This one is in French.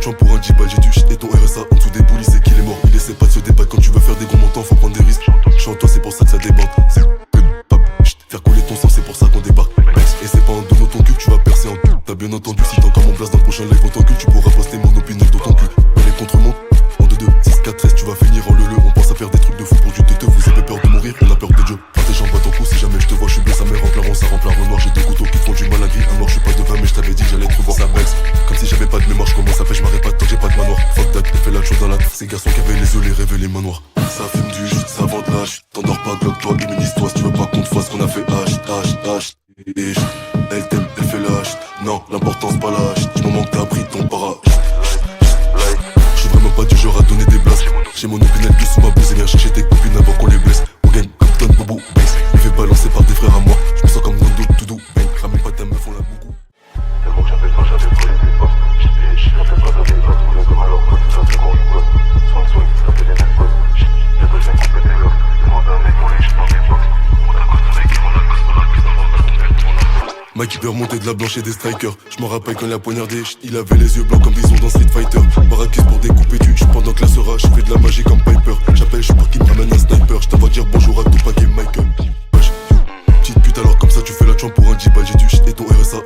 champ pour un 10 balles. J'ai du shit et ton RSA en dessous des boules, il sait qu'il est mort. Il essaie pas de se débattre quand tu veux faire des gros montants, faut prendre des risques. Chante-toi, c'est pour ça que ça déborde. C'est que pap, faire couler ton sang, c'est pour ça qu'on débarque. Et c'est pas en donnant ton cul que tu vas percer en tout. T'as bien entendu, si t'as encore mon place dans le prochain live en ton cul, tu pourras poster mon opinion dans ton cul. Mais les contre-montres, en 2-2, 6-4-13, tu vas finir en le. On pense à faire des trucs de fou pour du teuteux. Vous avez peur de mourir, on a peur de Dieu. Prends tes jambes à ton cou, si jamais je te vois, je suis bien, ça met remplir, on ça remplit un noir. J'ai deux couteaux qui font du mal à gris. À mort, je suis pas de vin, mais je t'avais dit que j'allais te revoir. Ça baisse, comme si j'avais pas de mémoire, je commence à faire, je m'arrête pas tant que j'ai pas de manoir. Fuck that, elle fait la chose dans la. Ces garçons qui avaient les yeux, les rêves et les mains noires. Ça fume du jus, ça vend de l'âge. T'endors pas, glock toi, immunise-toi, si tu veux pas qu'on te fasse qu'on a fait H. Et elle t'aime, elle fait lâche. Non, l'important c'est pas lâche. Du moment que t'as pris ton para. J'suis vraiment pas du genre à donner des blasts. J'ai mon opinion qui sous ma blouse et viens chercher tes copines avant qu'on les blesse. On gagne comme Ton Bobo, bass. Il fait balancer par des frères à moi. J'me sens comme Nando, tout doux. Ramène pas ta meuf, on la bougou. Tellement que j'avais pas des postes. J'avais pas donné les autres, comme alors quoi, tout ça c'est qu'on riposte. Soin, ça fait des mêmes postes. Y'a deux mecs qui pètent des locks. Demande un mec pour les chutes dans des box. On a cause de mec qui vont la cause pour la cuisse, on va pas tomber tout mon affaire. Mike il peut remonter de la blanche et des strikers. J'm'en rappelle quand il a poignardé, il avait les yeux blancs comme Bison dans Street Fighter. Barakis pour découper du pendant que la sera, j'fais de la magie comme Piper. J'appelle, j'suis pas qui me ramène un sniper. J't'envoie dire bonjour à Tupac et Michael. Wesh, petite pute alors comme ça tu fais la champ pour un 10 balles. J'ai du shit et ton RSA.